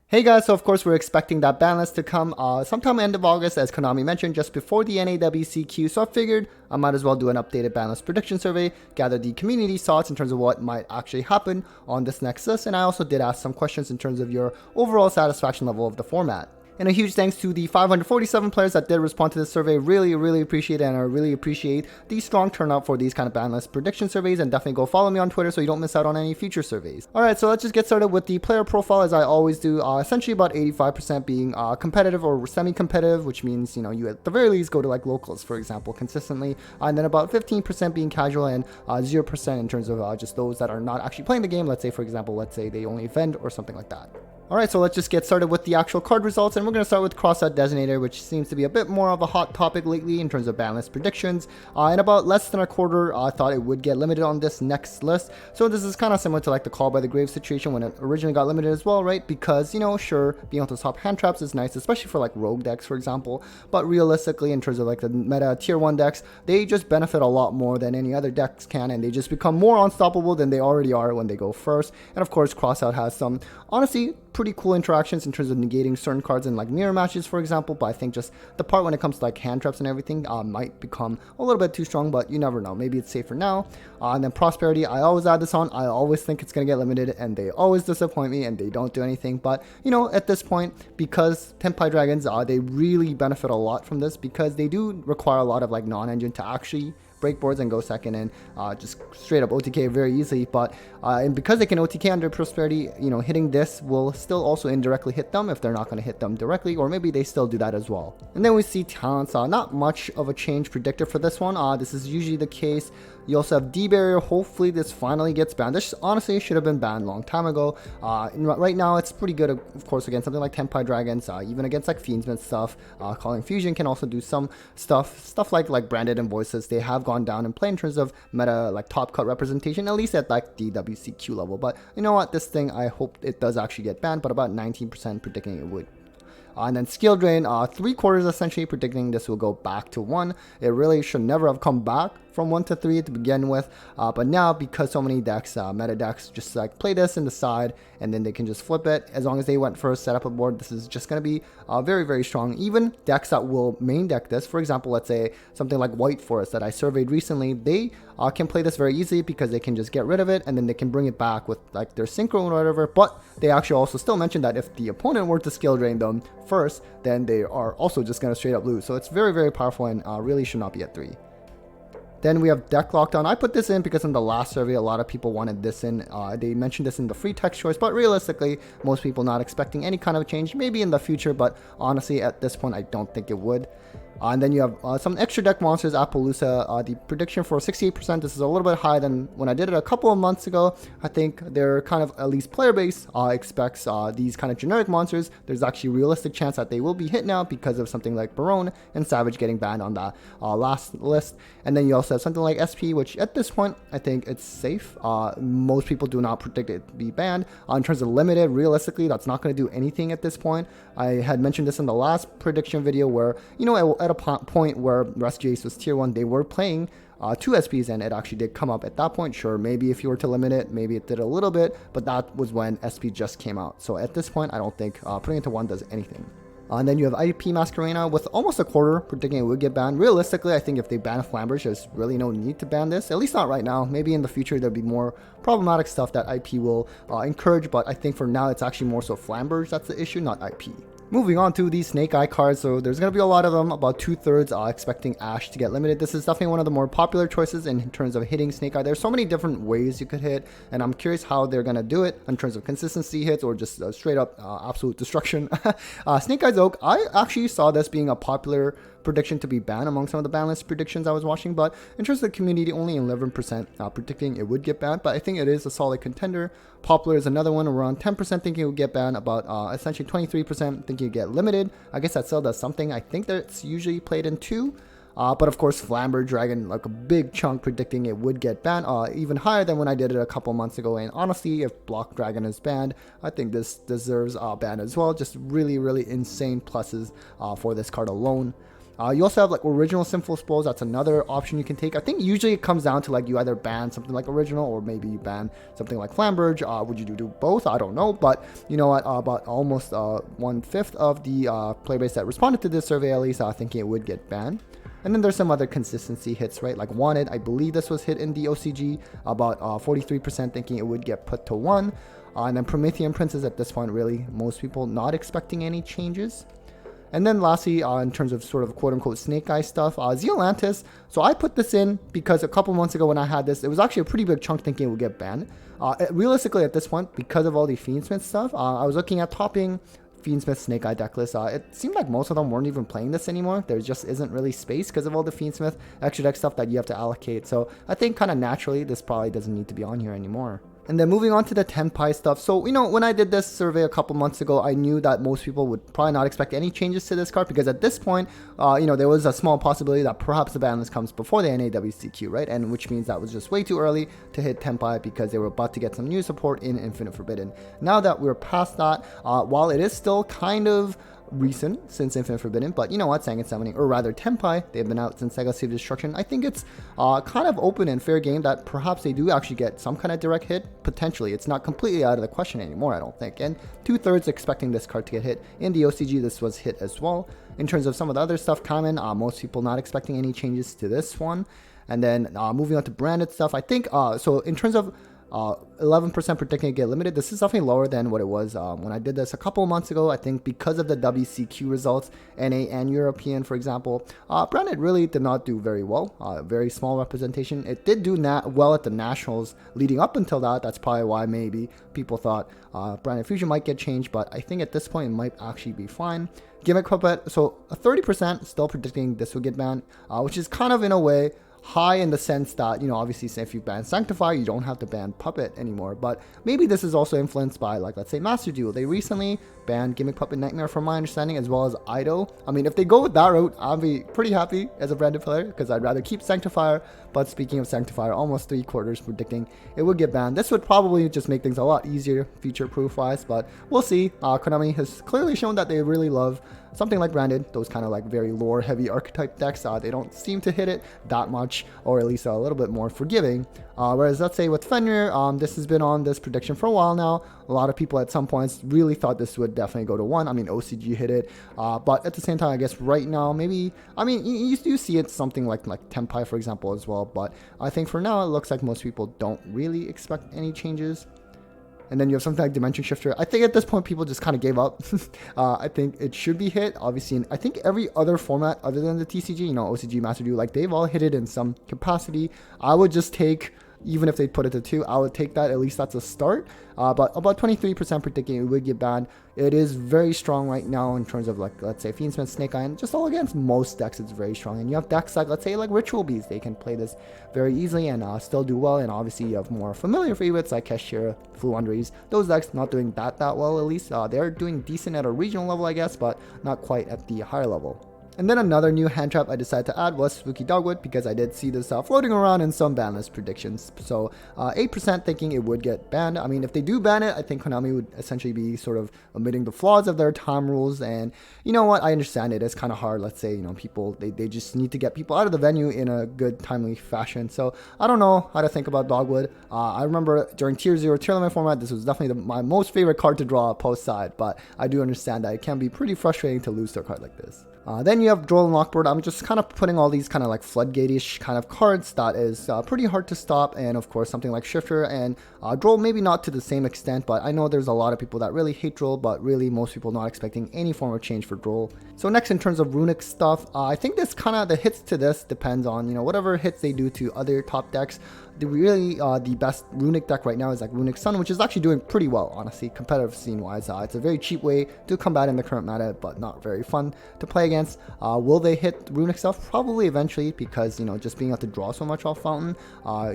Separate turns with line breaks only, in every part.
Hey guys, so of course we're expecting that ban list to come sometime end of August, as Konami mentioned, just before the NAWCQ, so I figured I might as well do an updated ban list prediction survey, gather the community's thoughts in terms of what might actually happen on this next list, and I also did ask some questions in terms of your overall satisfaction level of the format. And a huge thanks to the 547 players that did respond to this survey. Really appreciate it, and I really appreciate the strong turnout for these kind of ban list prediction surveys. And definitely go follow me on Twitter so you don't miss out on any future surveys. Alright, so let's just get started with the player profile as I always do. Essentially about 85% being competitive or semi-competitive, which means, you know, you at the very least go to like locals, for example, consistently. And then about 15% being casual and 0% in terms of just those that are not actually playing the game. Let's say, for example, let's say they only vend or something like that. Alright, so let's just get started with the actual card results, and we're going to start with Crossout Designator, which seems to be a bit more of a hot topic lately in terms of ban list predictions. And about less than a quarter thought it would get limited on this next list. So this is kind of similar to like the Call by the Grave situation when it originally got limited as well, right? Because, you know, sure, being able to swap hand traps is nice, especially for like rogue decks, for example. But realistically, in terms of like the meta tier 1 decks, they just benefit a lot more than any other decks can, and they just become more unstoppable than they already are when they go first. And of course, Crossout has some, honestly, pretty cool interactions in terms of negating certain cards in like mirror matches, for example, but I think just the part when it comes to like hand traps and everything might become a little bit too strong, but you never know. Maybe it's safer now. And then Prosperity, I always add this on. I always think it's going to get limited, and they always disappoint me, and they don't do anything. But, you know, at this point, because Tenpai Dragons, they really benefit a lot from this, because they do require a lot of like non-engine to actually break boards and go second and just straight up OTK very easily. But and because they can OTK under Prosperity, you know, hitting this will still also indirectly hit them if they're not going to hit them directly, or maybe they still do that as well. And then we see talents, not much of a change predictor for this one. This is usually the case. You also have D-Barrier. Hopefully this finally gets banned. This honestly should have been banned a long time ago. Right now it's pretty good, of course, against something like Tenpai Dragons, even against like Fiendsman stuff. Calling Fusion can also do some stuff like Branded and Voices. They have gone down in play in terms of meta like top cut representation, at least at like the WCQ level. But you know what, this thing, I hope it does actually get banned, but about 19% predicting it would. And then Skill Drain, 3/4 essentially predicting this will go back to 1. It really should never have come back from 1 to 3 to begin with, but now because so many decks, meta decks, just like play this in the side and then they can just flip it. As long as they went first, set up a board, this is just going to be very strong. Even decks that will main deck this, for example, let's say something like White Forest that I surveyed recently, they can play this very easily because they can just get rid of it and then they can bring it back with like their synchro or whatever. But they actually also still mentioned that if the opponent were to Skill Drain them first, then they are also just going to straight up lose. So it's very powerful and really should not be at 3. Then we have Deck Lockdown. I put this in because in the last survey, a lot of people wanted this in. They mentioned this in the free text choice, but realistically, most people not expecting any kind of change, maybe in the future, but honestly, at this point, I don't think it would. And then you have some extra deck monsters, Appaloosa. The prediction for 68%, this is a little bit higher than when I did it a couple of months ago. I think they're kind of, at least player base, expects these kind of generic monsters. There's actually a realistic chance that they will be hit now because of something like Barone and Savage getting banned on that last list. And then you also have something like SP, which at this point, I think it's safe. Most people do not predict it to be banned. In terms of limited, realistically, that's not going to do anything at this point. I had mentioned this in the last prediction video where, you know, at a point where Rescue Ace was tier 1, they were playing 2 SPs and it actually did come up at that point. Sure, maybe if you were to limit it, maybe it did a little bit, but that was when SP just came out. So at this point, I don't think putting it to 1 does anything. And then you have IP Masquerena with almost a quarter predicting it would get banned. Realistically, I think if they ban Flamberge, there's really no need to ban this, at least not right now. Maybe in the future there'll be more problematic stuff that IP will encourage, but I think for now it's actually more so Flamberge that's the issue, not IP. Moving on to these Snake Eye cards, so there's going to be a lot of them, about 2/3 expecting Ash to get limited. This is definitely one of the more popular choices in terms of hitting Snake Eye. There's so many different ways you could hit, and I'm curious how they're going to do it in terms of consistency hits or just straight up absolute destruction. Snake Eyes Oak, I actually saw this being a popular prediction to be banned among some of the ban list predictions I was watching, but in terms of the community, only 11% predicting it would get banned, but I think it is a solid contender. Popular is another one, around 10% thinking it would get banned, about essentially 23% thinking it get limited. I guess that still does something. I think that's usually played in 2. But of course, Flamber Dragon, like a big chunk predicting it would get banned, even higher than when I did it a couple months ago. And honestly, if Block Dragon is banned, I think this deserves a ban as well. Just really insane pluses for this card alone. You also have like original Sinful Scrolls. That's another option you can take. I think usually it comes down to like you either ban something like original or maybe you ban something like Flamberge. Would you do both? I don't know. But you know what? About almost 1/5 of the player base that responded to this survey, at least, thinking it would get banned. And then there's some other consistency hits, right? Like Wanted, I believe this was hit in the OCG, about 43% thinking it would get put to 1. And then Promethean Princess at this point, really, most people not expecting any changes. And then lastly, in terms of sort of quote-unquote Snake Eye stuff, Zealantis. So I put this in because a couple months ago when I had this, it was actually a pretty big chunk thinking it would get banned. Realistically, at this point, because of all the Fiendsmith stuff, I was looking at topping Fiendsmith Snake Eye decklist. It seemed like most of them weren't even playing this anymore. There just isn't really space because of all the Fiendsmith extra deck stuff that you have to allocate. So I think kind of naturally, this probably doesn't need to be on here anymore. And then moving on to the Tenpai stuff. So, you know, when I did this survey a couple months ago, I knew that most people would probably not expect any changes to this card because at this point, you know, there was a small possibility that perhaps the ban list comes before the NAWCQ, right? And which means that was just way too early to hit Tenpai because they were about to get some new support in Infinite Forbidden. Now that we're past that, while it is still kind of recent since Infinite Forbidden, but you know what, Sangen Summoning, or rather Tenpai, they've been out since Sega Save Destruction. I think it's kind of open and fair game that perhaps they do actually get some kind of direct hit, potentially. It's not completely out of the question anymore, I don't think, and 2/3 expecting this card to get hit. In the OCG, this was hit as well. In terms of some of the other stuff common, most people not expecting any changes to this one. And then moving on to branded stuff, I think, so in terms of 11% predicting it get limited. This is definitely lower than what it was when I did this a couple of months ago. I think because of the WCQ results, NA and European, for example, branded really did not do very well. Very small representation. It did do well at the nationals leading up until that. That's probably why maybe people thought branded fusion might get changed, but I think at this point it might actually be fine. Gimmick Puppet, so 30% still predicting this would get banned, which is kind of in a way high in the sense that, you know, obviously if you ban Sanctify, you don't have to ban Puppet anymore. But maybe this is also influenced by, like, let's say Master Duel. They recently banned Gimmick Puppet Nightmare from my understanding, as well as Ido. I mean, if they go with that route, I'll be pretty happy as a branded player because I'd rather keep Sanctifier. But speaking of Sanctifier, almost 3/4 predicting it would get banned. This would probably just make things a lot easier future-proof wise, but we'll see. Konami has clearly shown that they really love something like branded, those kind of like very lore heavy archetype decks. They don't seem to hit it that much, or at least a little bit more forgiving. Whereas let's say with Fenrir, this has been on this prediction for a while now. A lot of people at some points really thought this would definitely go to 1. I mean, OCG hit it, but at the same time, I guess right now, maybe, I mean, you do see it something like Tenpai, for example, as well. But I think for now, it looks like most people don't really expect any changes. And then you have something like Dimension Shifter. I think at this point, people just kind of gave up. I think it should be hit, obviously. I think every other format other than the TCG, you know, OCG, Master Duel, like they've all hit it in some capacity. I would just take, even if they put it to 2, I would take that. At least that's a start. But about 23% predicting it would get banned. It is very strong right now in terms of, like, let's say Fiendsmith, Snake Eye, and just all against most decks, it's very strong. And you have decks like, let's say, like Ritual Beast. They can play this very easily and still do well. And obviously, you have more familiar favorites like Keshira, Fluandries. Those decks not doing that well, at least. They're doing decent at a regional level, I guess, but not quite at the higher level. And then another new hand trap I decided to add was Spooky Dogwood, because I did see this floating around in some ban list predictions. So 8% thinking it would get banned. I mean, if they do ban it, I think Konami would essentially be sort of omitting the flaws of their time rules. And you know what? I understand it. It's kind of hard. Let's say, you know, people, they just need to get people out of the venue in a good, timely fashion. So I don't know how to think about Dogwood. I remember during Tier 0 tournament format, this was definitely my most favorite card to draw post side. But I do understand that it can be pretty frustrating to lose to a card like this. Then you have Droll and Lockboard. I'm just kind of putting all these kind of like floodgate-ish kind of cards that is pretty hard to stop. And of course, something like Shifter and Droll, maybe not to the same extent, but I know there's a lot of people that really hate Droll, but really most people not expecting any form of change for Droll. So next, in terms of runic stuff, I think this kind of, the hits to this depends on, you know, whatever hits they do to other top decks. The best runic deck right now is like Runic Sun, which is actually doing pretty well, honestly, competitive scene wise. It's a very cheap way to combat in the current meta, but not very fun to play against. Will they hit runic stuff? Probably eventually, because, you know, just being able to draw so much off Fountain,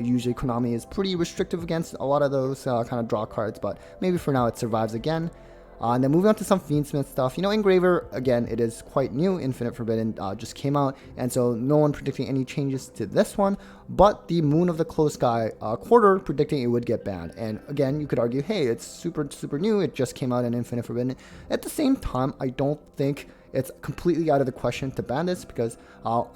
usually Konami is pretty restrictive against a lot of those kind of draw cards, but maybe for now it survives again. And then moving on to some Fiendsmith stuff, you know, Engraver, again, it is quite new. Infinite Forbidden just came out, and so no one predicting any changes to this one, but the Moon of the Closed Sky quarter predicting it would get banned. And again, you could argue, hey, it's super, super new. It just came out in Infinite Forbidden. At the same time, I don't think it's completely out of the question to ban this, because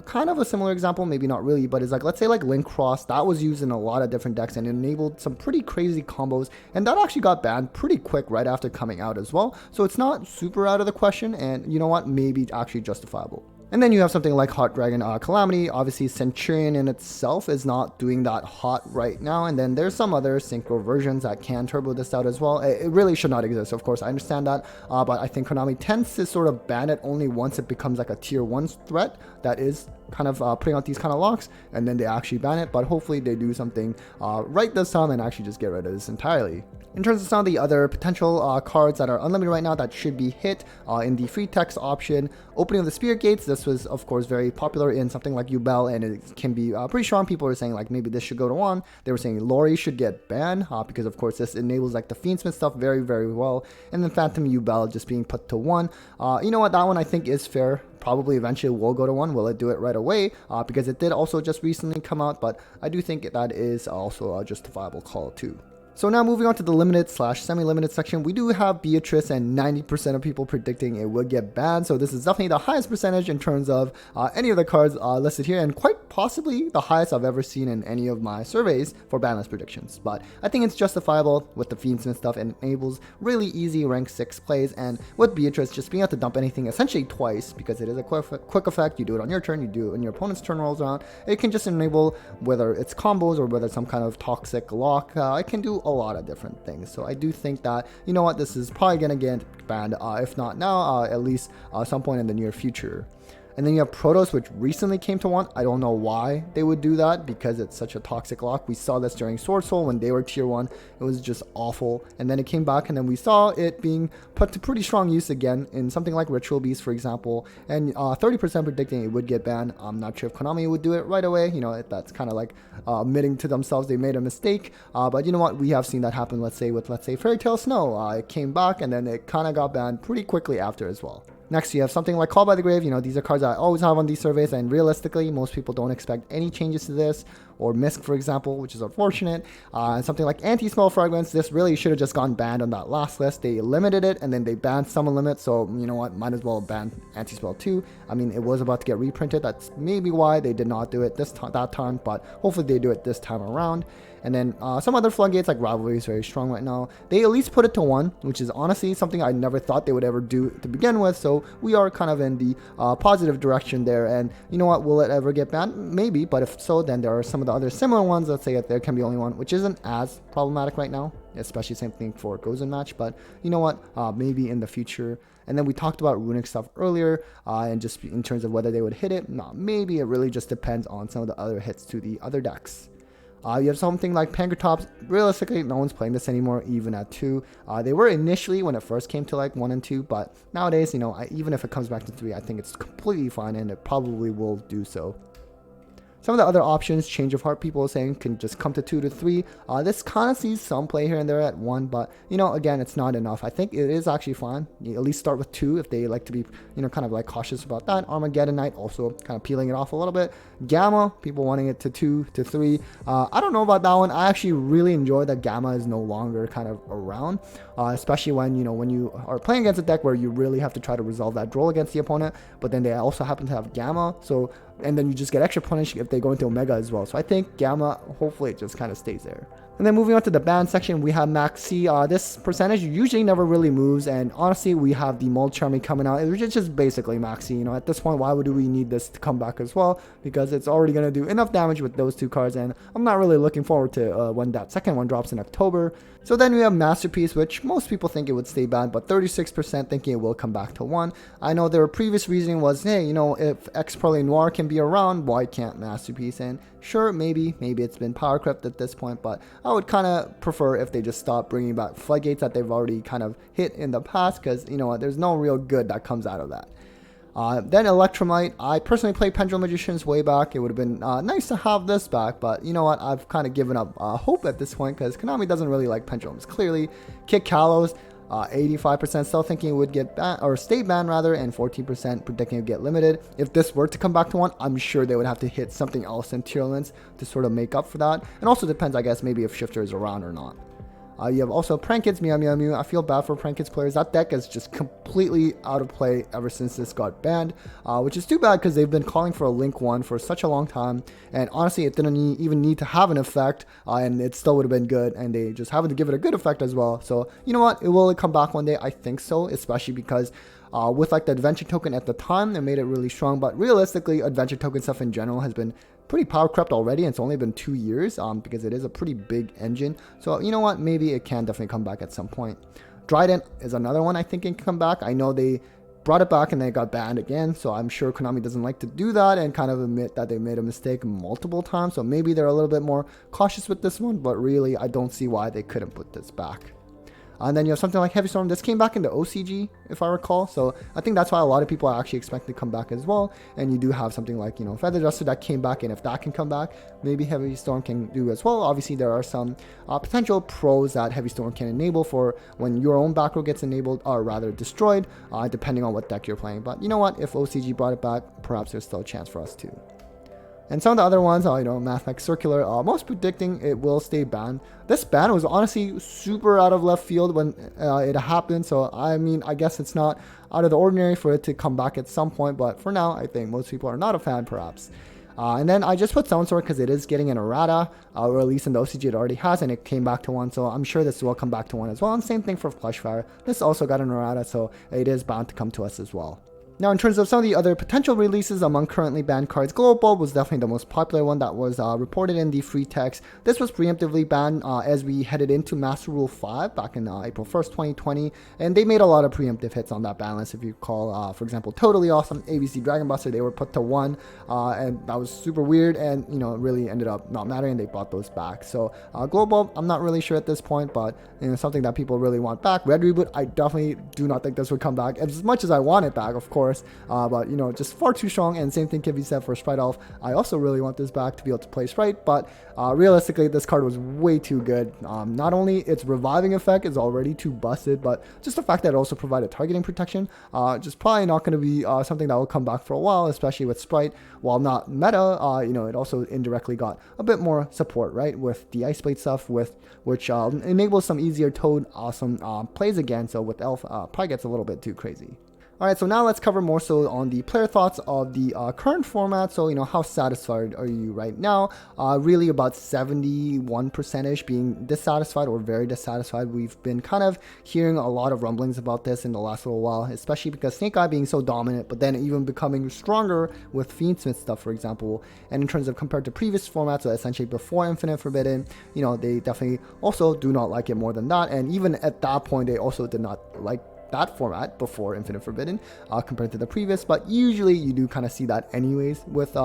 kind of a similar example, maybe not really, but it's like, let's say like Link Cross, that was used in a lot of different decks and enabled some pretty crazy combos, and that actually got banned pretty quick right after coming out as well. So it's not super out of the question, and you know what, maybe actually justifiable. And then you have something like Hot Dragon Calamity. Obviously, Centurion in itself is not doing that hot right now. And then there's some other synchro versions that can turbo this out as well. It really should not exist, of course. I understand that. But I think Konami tends to sort of ban it only once it becomes like a tier 1 threat that is kind of putting out these kind of locks. And then they actually ban it. But hopefully they do something right this time and actually just get rid of this entirely. In terms of some of the other potential cards that are unlimited right now that should be hit in the free text option, Opening of the Spirit Gates, this was of course very popular in something like Yubel, and it can be pretty strong. People were saying like maybe this should go to 1. They were saying Lori should get banned because of course this enables like the Fiendsmith stuff very, very well. And then Phantom Yubel just being put to 1. You know what, that one I think is fair. Probably eventually will go to 1. Will it do it right away? Because it did also just recently come out, but I do think that is also a justifiable call too. So now moving on to the limited / semi-limited section, we do have Beatrice, and 90% of people predicting it would get banned. So this is definitely the highest percentage in terms of any of the cards listed here, and quite possibly the highest I've ever seen in any of my surveys for ban list predictions. But I think it's justifiable with the Fiendsmith stuff, and enables really easy rank 6 plays, and with Beatrice just being able to dump anything essentially twice, because it is a quick effect. You do it on your turn, you do it when your opponent's turn rolls around. It can just enable, whether it's combos or whether it's some kind of toxic lock, it can do a lot of different things. So I do think that, you know what, this is probably gonna get banned, if not now, at least some point in the near future. And then you have Protoss, which recently came to 1. I don't know why they would do that, because it's such a toxic lock. We saw this during Sword Soul when they were tier 1. It was just awful. And then it came back, and then we saw it being put to pretty strong use again in something like Ritual Beast, for example. And 30% predicting it would get banned. I'm not sure if Konami would do it right away. You know, that's kind of like admitting to themselves they made a mistake. But you know what? We have seen that happen, let's say, with, Fairy Tail Snow. It came back, and then it kind of got banned pretty quickly after as well. Next, you have something like Call by the Grave. You know, these are cards that I always have on these surveys, and realistically, most people don't expect any changes to this. Or Misk, for example, which is unfortunate. And something like Anti-Smell Fragments, this really should have just gone banned on that last list. They limited it, and then they banned Summon Limit, so you know what, might as well ban Anti-Spell too. I mean, it was about to get reprinted. That's maybe why they did not do it that time, but hopefully they do it this time around. And then some other floodgates like Rivalry is very strong right now. They at least put it to 1, which is honestly something I never thought they would ever do to begin with. So we are kind of in the positive direction there. And you know what, will it ever get banned? Maybe, but if so, then there are some of the other similar ones. Let's say that there can be only 1, which isn't as problematic right now, especially same thing for Gozen Match. But you know what, maybe in the future. And then we talked about runic stuff earlier, and just in terms of whether they would hit it. Maybe. It really just depends on some of the other hits to the other decks. You have something like Pankratops. Realistically, no one's playing this anymore, even at 2. They were initially when it first came to like 1 and 2, but nowadays, you know, even if it comes back to 3, I think it's completely fine, and it probably will do so. Some of the other options, Change of Heart, people are saying can just come to 2 to 3. This kind of sees some play here and there at 1, but you know, again, it's not enough. I think it is actually fine. You at least start with 2 if they like to be, you know, kind of like cautious about that. Armageddon Knight also kind of peeling it off a little bit. Gamma, people wanting it to 2 to 3. I don't know about that one. I actually really enjoy that Gamma is no longer kind of around, especially when, you know, when you are playing against a deck where you really have to try to resolve that draw against the opponent, but then they also happen to have Gamma, so, and then you just get extra punish if they go into Omega as well. So I think Gamma, hopefully it just kind of stays there. And then moving on to the ban section, we have Max C. This percentage usually never really moves, and honestly, we have the Mold Charming coming out. It's just basically Max C. You know, at this point, why would we need this to come back as well? Because it's already going to do enough damage with those 2 cards, and I'm not really looking forward to when that second one drops in October. So then we have Masterpiece, which most people think it would stay banned, but 36% thinking it will come back to 1. I know their previous reasoning was, hey, you know, if X-Prole Noir can be around, why can't Masterpiece? And sure, maybe it's been power crept at this point, but I would kind of prefer if they just stop bringing back floodgates that they've already kind of hit in the past, because you know what, there's no real good that comes out of that. Then Electromite. I personally played Pendulum Magicians way back. It would have been nice to have this back, but you know what, I've kind of given up hope at this point, because Konami doesn't really like pendulums, clearly. Kick Kalos. 85% still thinking it would get banned, or stay banned rather, and 14% predicting it would get limited. If this were to come back to 1, I'm sure they would have to hit something else in Tier Lens to sort of make up for that. And also depends, I guess, maybe if Shifter is around or not. You have also Prank Kids, Meow Meow Mew. I feel bad for Prank Kids players. That deck is just completely out of play ever since this got banned, which is too bad because they've been calling for a Link 1 for such a long time. And honestly, it didn't even need to have an effect, and it still would have been good. And they just happened to give it a good effect as well. So you know what? It will come back one day. I think so, especially because with like the adventure token at the time, it made it really strong. But realistically, adventure token stuff in general has been pretty power crept already, and it's only been 2 years because it is a pretty big engine. So you know what, maybe it can definitely come back at some point. Trident is another one I think it can come back. I know they brought it back and then it got banned again, so I'm sure Konami doesn't like to do that and kind of admit that they made a mistake multiple times. So maybe they're a little bit more cautious with this one, but really I don't see why they couldn't put this back. And then you have something like Heavy Storm. This came back into OCG, if I recall. So I think that's why a lot of people are actually expecting to come back as well. And you do have something like, Feather Duster that came back. And if that can come back, maybe Heavy Storm can do as well. Obviously, there are some potential pros that Heavy Storm can enable for when your own back row gets enabled, or rather destroyed, depending on what deck you're playing. But you know what? If OCG brought it back, perhaps there's still a chance for us too. And some of the other ones, Math Like Circular, most predicting it will stay banned. This ban was honestly super out of left field when it happened. So, I mean, I guess it's not out of the ordinary for it to come back at some point. But for now, I think most people are not a fan, perhaps. And then I just put Sound Sword because it is getting an errata, or at least in the OCG it already has, and it came back to 1. So I'm sure this will come back to 1 as well. And same thing for Fleshfire. This also got an errata, so it is bound to come to us as well. Now, in terms of some of the other potential releases among currently banned cards, Global was definitely the most popular one that was reported in the free text. This was preemptively banned as we headed into Master Rule 5 back in April 1st, 2020, and they made a lot of preemptive hits on that ban list. If you recall, for example, Totally Awesome, ABC Dragon Buster, they were put to 1, and that was super weird, and it really ended up not mattering. They brought those back. So Global, I'm not really sure at this point, but something that people really want back. Red Reboot, I definitely do not think this would come back as much as I want it back, of course. But just far too strong, and same thing can be said for Sprite Elf. I also really want this back to be able to play Sprite, but realistically this card was way too good. Not only its reviving effect is already too busted, but just the fact that it also provided targeting protection, just probably not going to be something that will come back for a while, especially with Sprite. While not meta, it also indirectly got a bit more support, right, with the Ice Blade stuff, which enables some easier Toad awesome plays again. So with Elf, probably gets a little bit too crazy. Alright, so now let's cover more so on the player thoughts of the current format. So, how satisfied are you right now? Really about 71%-ish being dissatisfied or very dissatisfied. We've been kind of hearing a lot of rumblings about this in the last little while, especially because Snake Eye being so dominant, but then even becoming stronger with Fiendsmith stuff, for example. And in terms of compared to previous formats, so essentially before Infinite Forbidden, they definitely also do not like it more than that. And even at that point, they also did not like that format before Infinite Forbidden compared to the previous, but usually you do kind of see that anyways with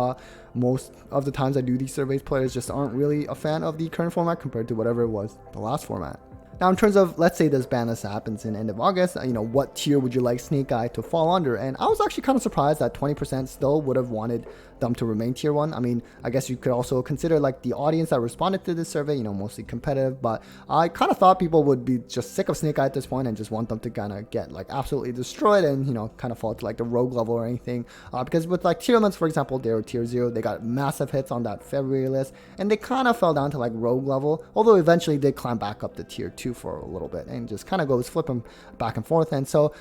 most of the times I do these surveys. Players just aren't really a fan of the current format compared to whatever it was the last format. Now, in terms of, let's say this ban list happens in end of August, what tier would you like Snake Eye to fall under? And I was actually kind of surprised that 20% still would have wanted them to remain tier 1. I mean, I guess you could also consider like the audience that responded to this survey, mostly competitive, but I kind of thought people would be just sick of Snake Eye at this point and just want them to kind of get like absolutely destroyed and, kind of fall to like the rogue level or anything. Because with like tier limits, for example, they were tier 0, they got massive hits on that February list, and they kind of fell down to like rogue level, although eventually they climb back up to tier 2 for a little bit and just kind of goes flipping back and forth. And so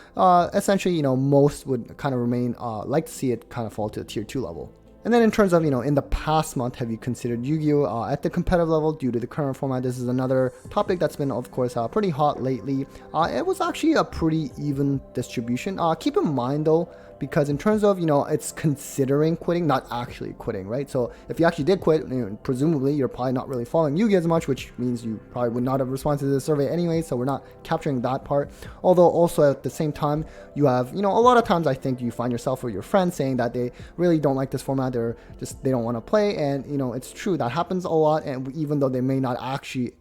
essentially, most would kind of remain, like to see it kind of fall to the tier 2 level. And then in terms of, in the past month, have you considered Yu-Gi-Oh! At the competitive level due to the current format? This is another topic that's been, of course, pretty hot lately. It was actually a pretty even distribution. Keep in mind, though, because in terms of, it's considering quitting, not actually quitting, right? So if you actually did quit, presumably you're probably not really following Yu-Gi as much, which means you probably would not have responded to the survey anyway, so we're not capturing that part. Although also at the same time, you have, a lot of times I think you find yourself or your friends saying that they really don't like this format, they don't want to play, and, it's true, that happens a lot, and even though they may not actually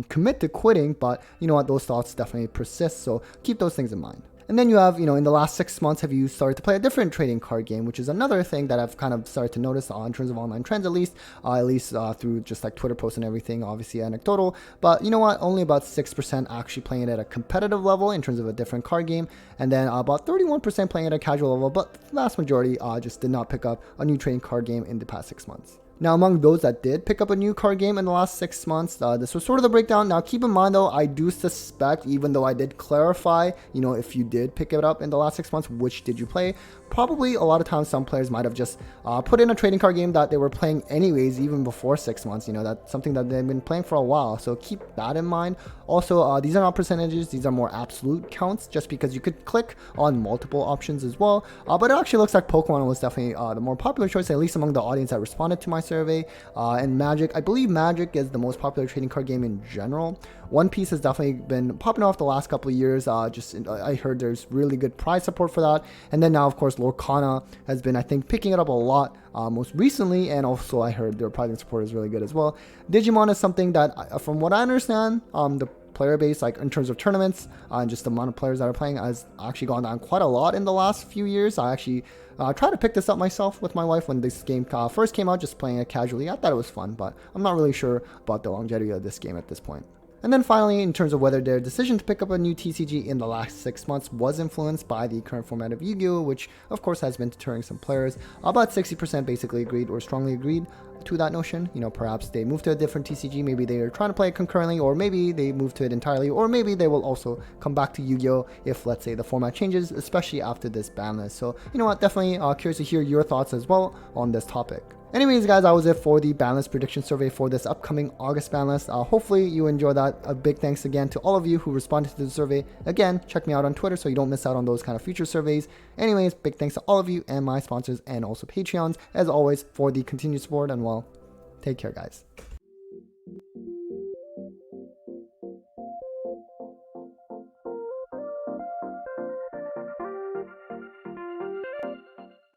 commit to quitting, but you know what, those thoughts definitely persist, so keep those things in mind. And then you have, in the last 6 months, have you started to play a different trading card game, which is another thing that I've kind of started to notice in terms of online trends, at least through just like Twitter posts and everything, obviously anecdotal. But you know what, only about 6% actually playing it at a competitive level in terms of a different card game. And then about 31% playing at a casual level, but the vast majority just did not pick up a new trading card game in the past 6 months. Now, among those that did pick up a new card game in the last 6 months, this was sort of the breakdown. Now, keep in mind though, I do suspect, even though I did clarify, if you did pick it up in the last 6 months, which did you play? Probably a lot of times some players might have just put in a trading card game that they were playing anyways, even before 6 months. That's something that they've been playing for a while. So keep that in mind. Also, these are not percentages. These are more absolute counts, just because you could click on multiple options as well. But it actually looks like Pokemon was definitely the more popular choice, at least among the audience that responded to my survey. And Magic, I believe Magic is the most popular trading card game in general. One Piece has definitely been popping off the last couple of years. I heard there's really good prize support for that. And then now, of course, Lorcana has been, I think, picking it up a lot most recently. And also, I heard their pricing support is really good as well. Digimon is something that, from what I understand, the player base, like in terms of tournaments and just the amount of players that are playing, has actually gone down quite a lot in the last few years. I actually tried to pick this up myself with my wife when this game first came out, just playing it casually. I thought it was fun, but I'm not really sure about the longevity of this game at this point. And then finally, in terms of whether their decision to pick up a new TCG in the last 6 months was influenced by the current format of Yu-Gi-Oh!, which of course has been deterring some players. About 60% basically agreed or strongly agreed to that notion. Perhaps they moved to a different TCG, maybe they are trying to play it concurrently, or maybe they moved to it entirely, or maybe they will also come back to Yu-Gi-Oh! If, let's say, the format changes, especially after this ban list. So, definitely curious to hear your thoughts as well on this topic. Anyways, guys, that was it for the ban list prediction survey for this upcoming August ban list. Hopefully you enjoyed that. A big thanks again to all of you who responded to the survey. Again, check me out on Twitter so you don't miss out on those kind of future surveys. Anyways, big thanks to all of you and my sponsors and also Patreons, as always, for the continued support. And well, take care, guys.